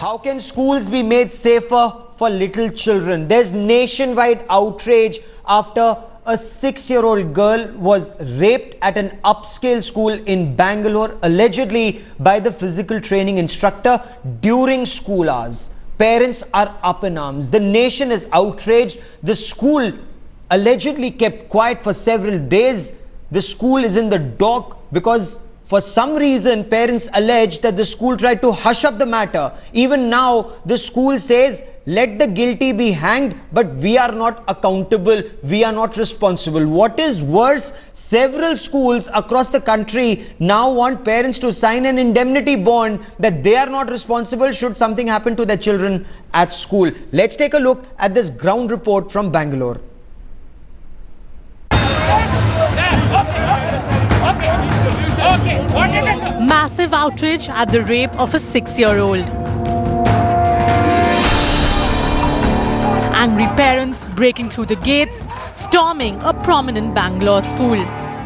How can schools be made safer for little children? There's nationwide outrage after a 6-year-old girl was raped at an upscale school in Bangalore, allegedly by the physical training instructor during school hours. Parents are up in arms. The nation is outraged. The school allegedly kept quiet for several days. The school is in the dock because for some reason, parents allege that the school tried to hush up the matter. Even now, the school says, let the guilty be hanged, but we are not accountable, we are not responsible. What is worse, several schools across the country now want parents to sign an indemnity bond that they are not responsible should something happen to their children at school. Let's take a look at this ground report from Bangalore. Massive outrage at the rape of a 6-year-old. Angry parents breaking through the gates, storming a prominent Bangalore school.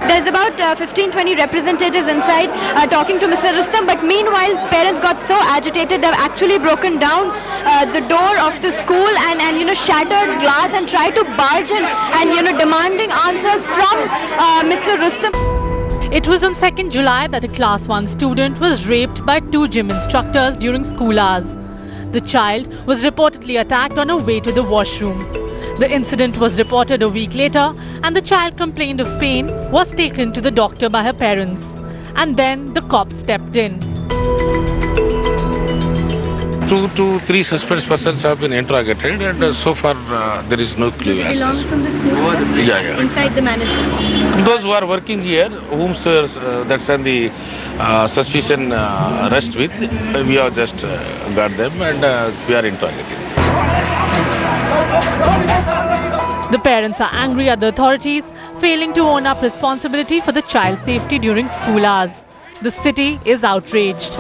There's about 15-20 representatives inside talking to Mr. Rustam, but meanwhile parents got so agitated they've actually broken down the door of the school and shattered glass and tried to barge in and demanding answers from Mr. Rustam. It was on 2nd July that a Class 1 student was raped by 2 gym instructors during school hours. The child was reportedly attacked on her way to the washroom. The incident was reported a week later and the child complained of pain, was taken to the doctor by her parents. And then the cops stepped in. 2 to 3 suspect persons have been interrogated and so far there is no clue. Belongs from the school? Yeah. Inside the management? Those who are working here, whom that's on the suspicion rest with, we have just got them and we are interrogating. The parents are angry at the authorities, failing to own up responsibility for the child's safety during school hours. The city is outraged.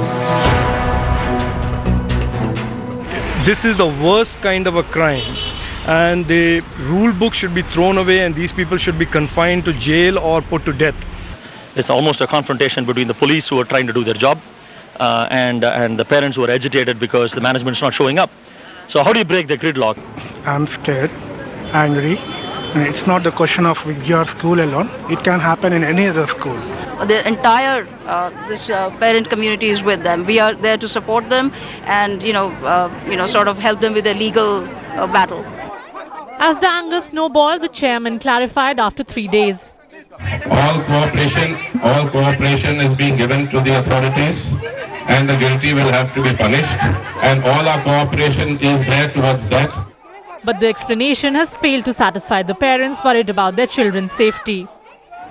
This is the worst kind of a crime, and the rule book should be thrown away and these people should be confined to jail or put to death. It's almost a confrontation between the police who are trying to do their job and the parents who are agitated because the management is not showing up. So how do you break the gridlock? I'm scared, angry, and it's not the question of your school alone. It can happen in any other school. The entire parent community is with them. We are there to support them and sort of help them with their legal battle. As the anger snowballed, the chairman clarified after 3 days. All cooperation is being given to the authorities and the guilty will have to be punished, and all our cooperation is there towards that. But the explanation has failed to satisfy the parents worried about their children's safety.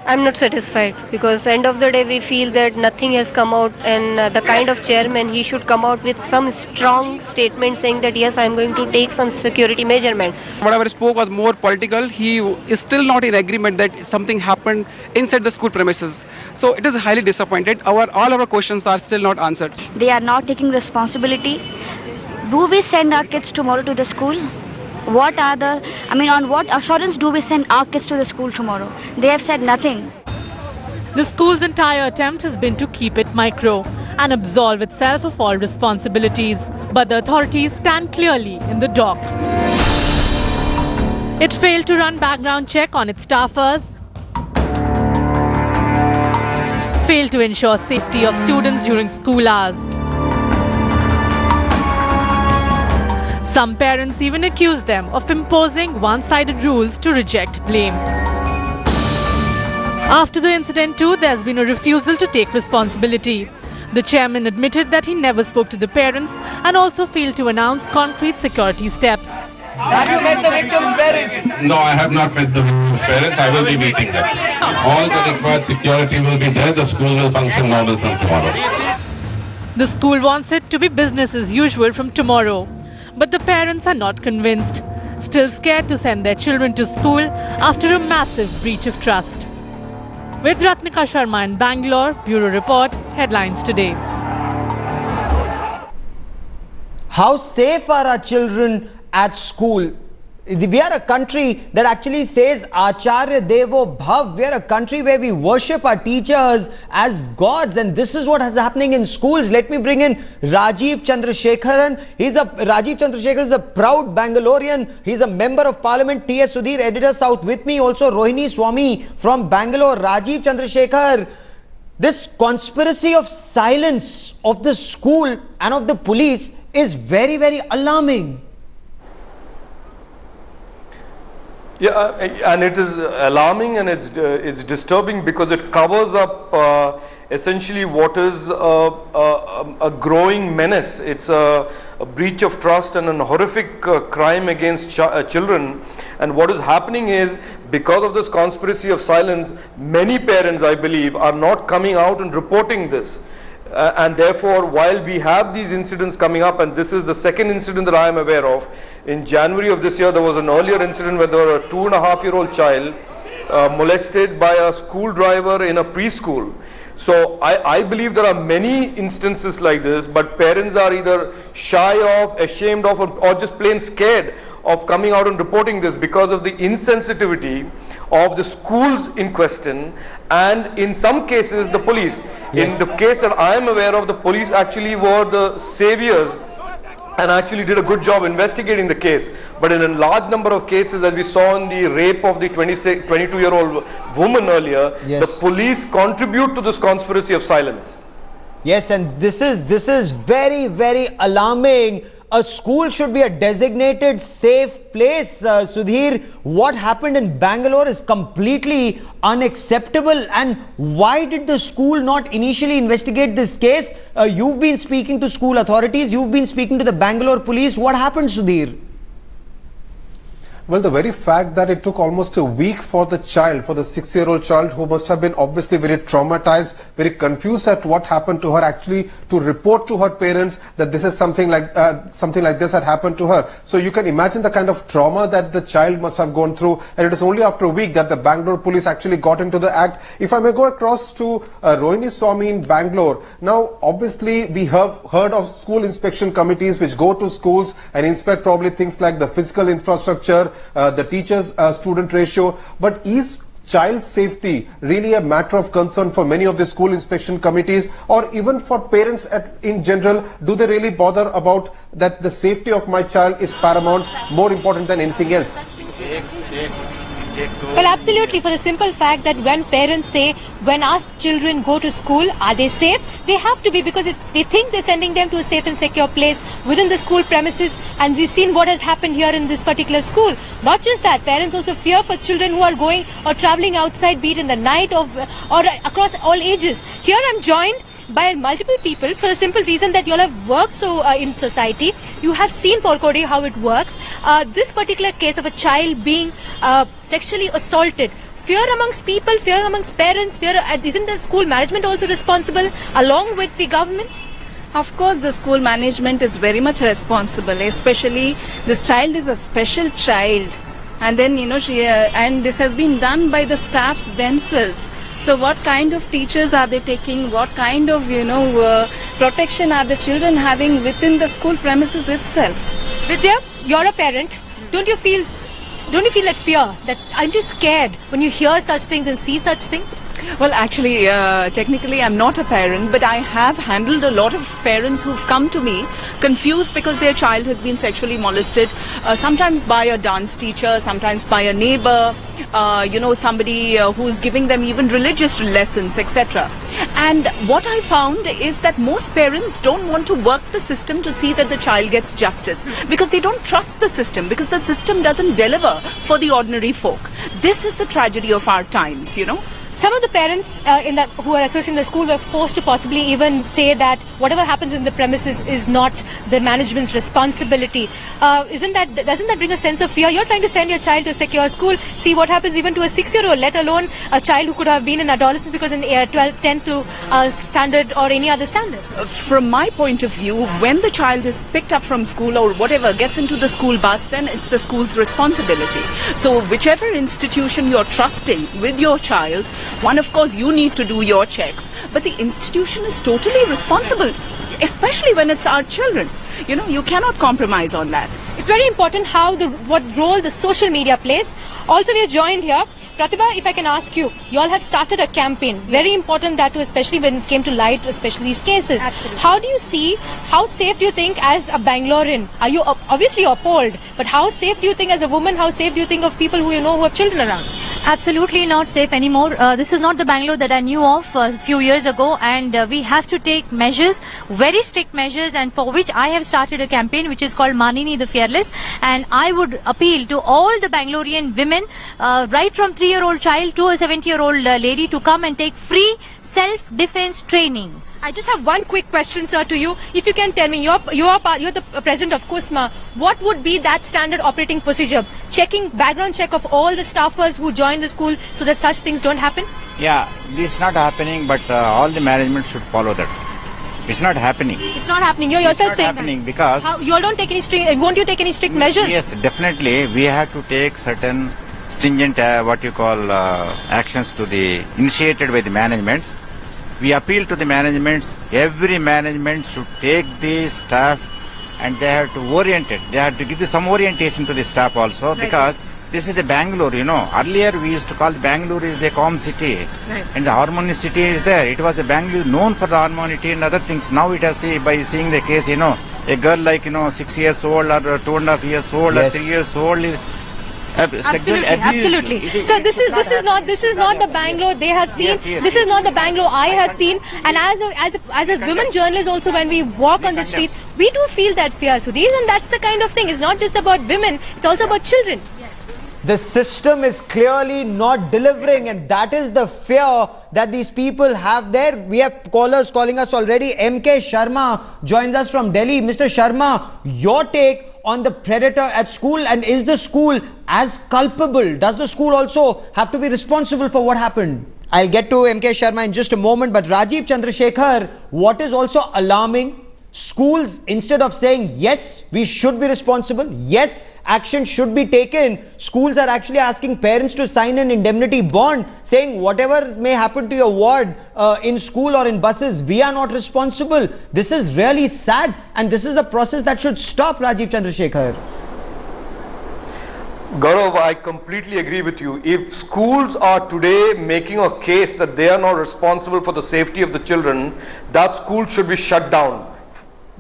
I'm not satisfied because end of the day we feel that nothing has come out, and the kind of chairman, he should come out with some strong statement saying that yes, I'm going to take some security measurement. Whatever spoke was more political. He is still not in agreement that something happened inside the school premises. So it is highly disappointed. All our questions are still not answered. They are not taking responsibility. Do we send our kids tomorrow to the school? On what assurance do we send our kids to the school tomorrow? They have said nothing. The school's entire attempt has been to keep it micro and absolve itself of all responsibilities. But the authorities stand clearly in the dock. It failed to run background check on its staffers, failed to ensure safety of students during school hours. Some parents even accuse them of imposing one-sided rules to reject blame. After the incident too, there's been a refusal to take responsibility. The chairman admitted that he never spoke to the parents and also failed to announce concrete security steps. Have you met the victim's parents? No, I have not met the victim's parents. I will be meeting them. All the required security will be there. The school will function normal from tomorrow. The school wants it to be business as usual from tomorrow. But the parents are not convinced, still scared to send their children to school after a massive breach of trust. With Ratnika Sharma in Bangalore, Bureau Report, Headlines Today. How safe are our children at school? We are a country that actually says Acharya Devo Bhav. We are a country where we worship our teachers as gods, and this is what is happening in schools. Let me bring in Rajiv Chandrasekharan. Rajiv Chandrasekharan is a proud Bangalorean. He's a member of Parliament. T.S. Sudhir, editor South with me. Also Rohini Swami from Bangalore. Rajiv Chandrasekhar, this conspiracy of silence of the school and of the police is very, very alarming. Yeah, and it is alarming, and it's disturbing because it covers up essentially what is a growing menace. It's a breach of trust and a horrific crime against children. And what is happening is, because of this conspiracy of silence, many parents, I believe, are not coming out and reporting this. And therefore, while we have these incidents coming up, and this is the second incident that I am aware of, in January of this year there was an earlier incident where there was a 2.5-year-old child molested by a school driver in a preschool. So I believe there are many instances like this, but parents are either shy of, ashamed of, or just plain scared of coming out and reporting this because of the insensitivity of the schools in question, and in some cases the police. Yes. In the case that I am aware of, the police actually were the saviors and actually did a good job investigating the case. But in a large number of cases, as we saw in the rape of the 22-year-old woman earlier, yes, the police contribute to this conspiracy of silence. Yes, and this is very, very alarming. A school should be a designated safe place. Sudhir, what happened in Bangalore is completely unacceptable. And why did the school not initially investigate this case? You've been speaking to school authorities, you've been speaking to the Bangalore police. What happened, Sudhir? Well, the very fact that it took almost a week for the child, for the 6-year-old child, who must have been obviously very traumatized, very confused at what happened to her, actually to report to her parents that this is something like this had happened to her. So you can imagine the kind of trauma that the child must have gone through, and it is only after a week that the Bangalore police actually got into the act. If I may go across to Rohini Swami in Bangalore. Now, obviously, we have heard of school inspection committees which go to schools and inspect probably things like the physical infrastructure, the teachers-student ratio, but is child safety really a matter of concern for many of the school inspection committees, or even for parents in general? Do they really bother about that the safety of my child is paramount, more important than anything else? Well, absolutely, for the simple fact that when parents say, when our children go to school, are they safe? They have to be, because they think they're sending them to a safe and secure place within the school premises, and we've seen what has happened here in this particular school. Not just that, parents also fear for children who are going or travelling outside, be it in the night or across all ages. Here I'm joined by multiple people for the simple reason that you all have worked in society. You have seen Porkodi how it works. This particular case of a child being sexually assaulted, fear amongst people, fear amongst parents, isn't the school management also responsible along with the government? Of course, the school management is very much responsible, especially this child is a special child. And then, and this has been done by the staffs themselves. So what kind of teachers are they taking? What kind of, protection are the children having within the school premises itself? Vidya, you're a parent. Don't you feel that fear? Aren't you scared when you hear such things and see such things? Well, actually, technically I'm not a parent, but I have handled a lot of parents who've come to me confused because their child has been sexually molested, sometimes by a dance teacher, sometimes by a neighbor, somebody who's giving them even religious lessons, etc. And what I found is that most parents don't want to work the system to see that the child gets justice, because they don't trust the system, because the system doesn't deliver for the ordinary folk. This is the tragedy of our times, Some of the parents who are associated in the school were forced to possibly even say that whatever happens in the premises is not the management's responsibility. Doesn't that bring a sense of fear? You're trying to send your child to a secure school. See what happens even to a 6-year-old, let alone a child who could have been in adolescence because in 12th, 10th standard or any other standard. From my point of view, when the child is picked up from school or whatever, gets into the school bus, then it's the school's responsibility. So whichever institution you're trusting with your child, One, of course, you need to do your checks, but the institution is totally responsible, especially when it's our children. You know, you cannot compromise on that. It's very important what role the social media plays. Also, we are joined here. Pratibha, if I can ask you, you all have started a campaign. Very important that too, especially when it came to light, especially these cases. Absolutely. How safe do you think as a Bangalorean? Are you obviously appalled, but how safe do you think as a woman, how safe do you think of people who you know who have children around? Absolutely not safe anymore. This is not the Bangalore that I knew of a few years ago, and we have to take measures, very strict measures, and for which I have started a campaign which is called Manini the Fearless, and I would appeal to all the Bangalorean women, right from 3-year-old child to a 70-year-old lady, to come and take free self-defense training. I just have one quick question, sir, to you. If you can tell me, you're the president of KUSMA. What would be that standard operating procedure? Checking background check of all the staffers who join the school so that such things don't happen? Yeah, this is not happening, but all the management should follow that. It's not happening. It's not happening. You're yourself saying that. It's not happening because you all don't take any strict. Won't you take any strict measures? Yes, definitely. We have to take certain stringent, actions to the initiated by the managements. We appeal to the managements. Every management should take the staff and they have to orient it. They have to give some orientation to the staff also, right, because this is the Bangalore, you know. Earlier we used to call Bangalore is the calm city, right, and the harmony city is there. It was the Bangalore known for the harmony and other things. Now it has by seeing the case, you know, a girl like 6 years old or 2.5 years old, yes, or 3 years old. Absolutely. So this is not the Bangalore they have seen. Yes, this is not the Bangalore I have seen. And as a women journalist also, when we walk on the street, we do feel that fear, Sudhir, and that's the kind of thing. It's not just about women; it's also about children. The system is clearly not delivering, and that is the fear that these people have there. We have callers calling us already. MK Sharma joins us from Delhi. Mr. Sharma, your take on the predator at school, and is the school as culpable? Does the school also have to be responsible for what happened? I'll get to MK Sharma in just a moment, but Rajiv Chandrasekhar, what is also alarming, schools, instead of saying yes, we should be responsible, yes, action should be taken, schools are actually asking parents to sign an indemnity bond saying whatever may happen to your ward in school or in buses, we are not responsible. This is really sad, and this is a process that should stop, Rajiv Chandrasekhar. Gaurav, I completely agree with you. If schools are today making a case that they are not responsible for the safety of the children, that school should be shut down.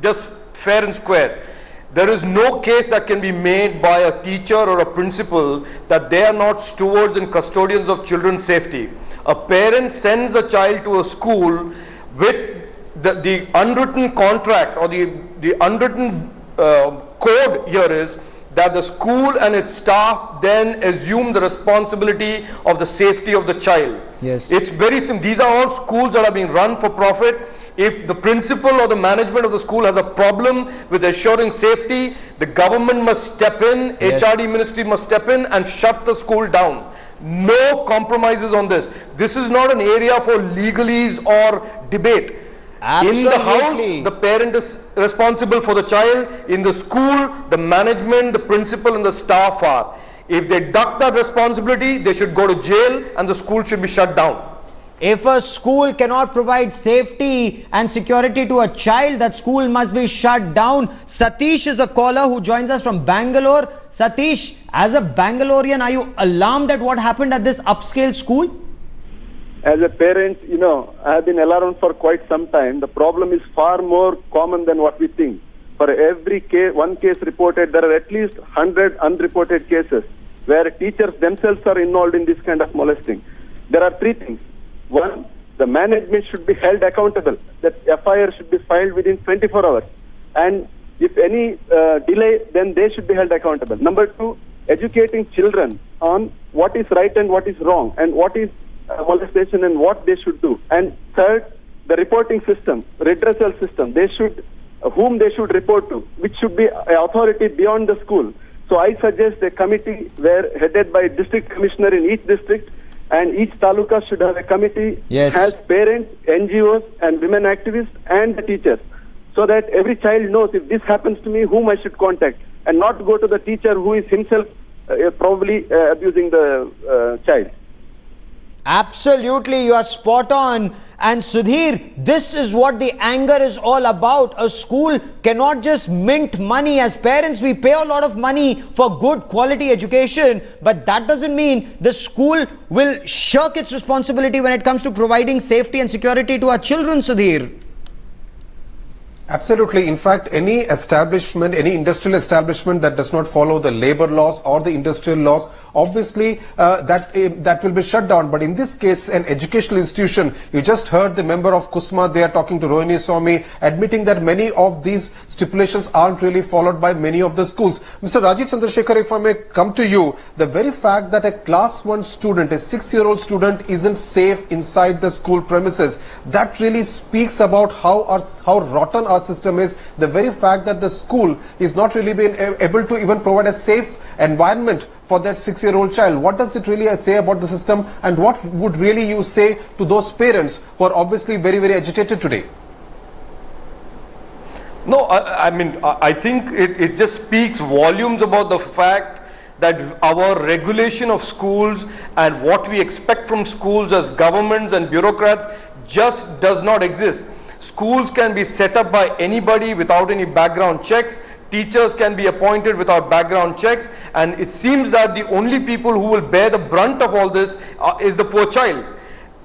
Just fair and square. There is no case that can be made by a teacher or a principal that they are not stewards and custodians of children's safety. A parent sends a child to a school with the unwritten contract or the unwritten code here is that the school and its staff then assume the responsibility of the safety of the child. Yes. It's very simple. These are all schools that are being run for profit. If the principal or the management of the school has a problem with assuring safety, the government must step in, yes, HRD ministry must step in and shut the school down. No compromises on this. This is not an area for legalese or debate. Absolutely. In the house, the parent is responsible for the child. In the school, the management, the principal and the staff are. If they duck that responsibility, they should go to jail and the school should be shut down. If a school cannot provide safety and security to a child, that school must be shut down. Satish is a caller who joins us from Bangalore. Satish, as a Bangalorean, are you alarmed at what happened at this upscale school? As a parent, I have been alarmed for quite some time. The problem is far more common than what we think. For every one case reported, there are at least 100 unreported cases where teachers themselves are involved in this kind of molesting. There are three things. One, the management should be held accountable. That FIR should be filed within 24 hours. And if any delay, then they should be held accountable. Number two, educating children on what is right and what is wrong and what is molestation and what they should do. And third, the reporting system, redressal system. They should, whom they should report to, which should be an authority beyond the school. So I suggest a committee headed by a district commissioner in each district, and each taluka should have a committee, yes, has parents, NGOs and women activists and the teachers, so that every child knows if this happens to me, whom I should contact, and not go to the teacher who is himself probably abusing the child. Absolutely, you are spot on. And Sudhir, this is what the anger is all about. A school cannot just mint money. As parents, we pay a lot of money for good quality education, but that doesn't mean the school will shirk its responsibility when it comes to providing safety and security to our children, Sudhir. Absolutely. In fact, any establishment, any industrial establishment that does not follow the labor laws or the industrial laws, obviously that will be shut down. But in this case, an educational institution, you just heard the member of KUSMA, they are talking to Rohini Swamy, admitting that many of these stipulations aren't really followed by many of the schools. Mr. Rajiv Chandrasekhar, if I may come to you, the very fact that a class 1 student, a 6-year-old student isn't safe inside the school premises, that really speaks about how rotten our system is. The very fact that the school is not really being able to even provide a safe environment for that 6-year-old child. What does it really say about the system, and what would really you say to those parents who are obviously very, very agitated today? No, I think it just speaks volumes about the fact that our regulation of schools and what we expect from schools as governments and bureaucrats just does not exist. Schools can be set up by anybody without any background checks. Teachers can be appointed without background checks, and it seems that the only people who will bear the brunt of all this is the poor child.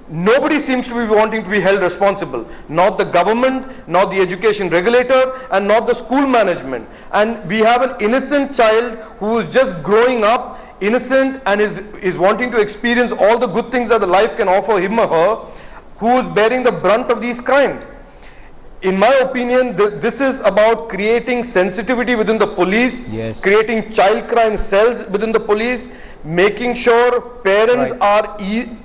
Nobody seems to be wanting to be held responsible. Not the government, not the education regulator, and not the school management. And we have an innocent child who is just growing up, innocent, and is wanting to experience all the good things that the life can offer him or her, who is bearing the brunt of these crimes. In my opinion, this is about creating sensitivity within the police, creating child crime cells within the police, making sure parents are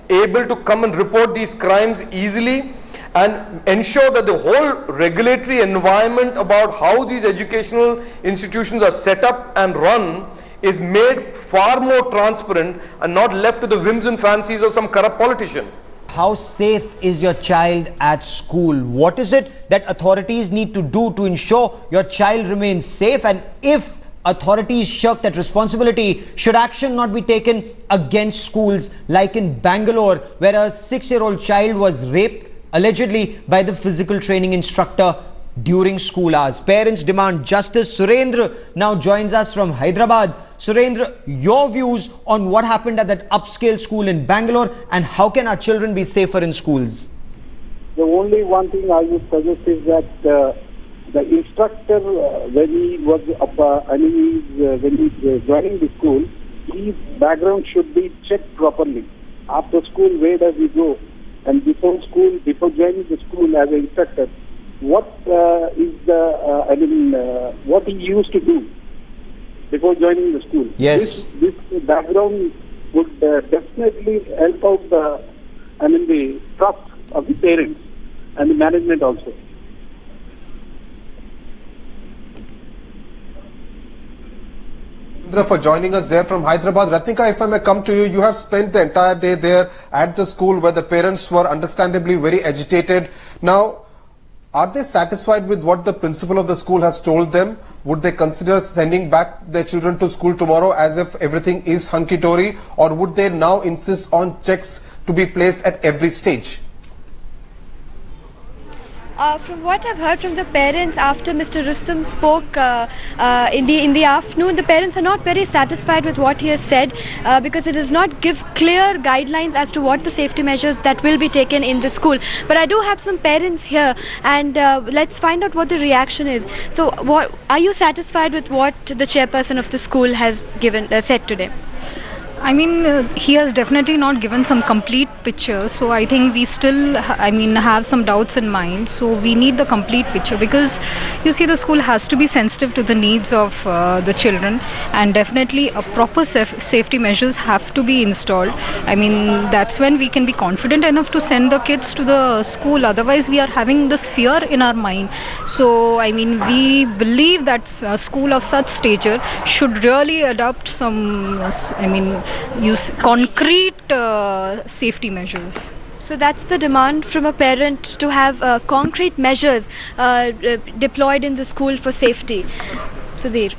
able to come and report these crimes easily, and ensure that the whole regulatory environment about how these educational institutions are set up and run is made far more transparent and not left to the whims and fancies of some corrupt politician. How safe is your child at school? What is it that authorities need to do to ensure your child remains safe? And if authorities shirk that responsibility, should action not be taken against schools like in Bangalore, where a 6-year-old child was raped allegedly by the physical training instructor during school hours? Parents demand justice. Surendra now joins us from Hyderabad. Surendra, your views on what happened at that upscale school in Bangalore, and how can our children be safer in schools? The only one thing I would suggest is that the instructor, when he was when he's joining the school, his background should be checked properly. After school, where does he go? And before school, before joining the school as an instructor, what is what he used to do before joining the school? Yes. This background would definitely help out the trust of the parents and the management also. For joining us there from Hyderabad. Ratnika, if I may come to you, you have spent the entire day there at the school where the parents were understandably very agitated. Now, are they satisfied with what the principal of the school has told them? Would they consider sending back their children to school tomorrow as if everything is hunky-dory, or would they now insist on checks to be placed at every stage? From what I've heard from the parents after Mr. Rustom spoke in the afternoon, the parents are not very satisfied with what he has said because it does not give clear guidelines as to what the safety measures that will be taken in the school. But I do have some parents here, and let's find out what the reaction is. So, are you satisfied with what the chairperson of the school has said today? I mean, he has definitely not given some complete picture, so I think we still, have some doubts in mind. So we need the complete picture, because you see, the school has to be sensitive to the needs of the children, and definitely a proper safety measures have to be installed. I mean, that's when we can be confident enough to send the kids to the school. Otherwise, we are having this fear in our mind. So, I mean, we believe that a school of such stature should really adopt some, use concrete safety measures. So that's the demand from a parent, to have concrete measures deployed in the school for safety. Sudhir.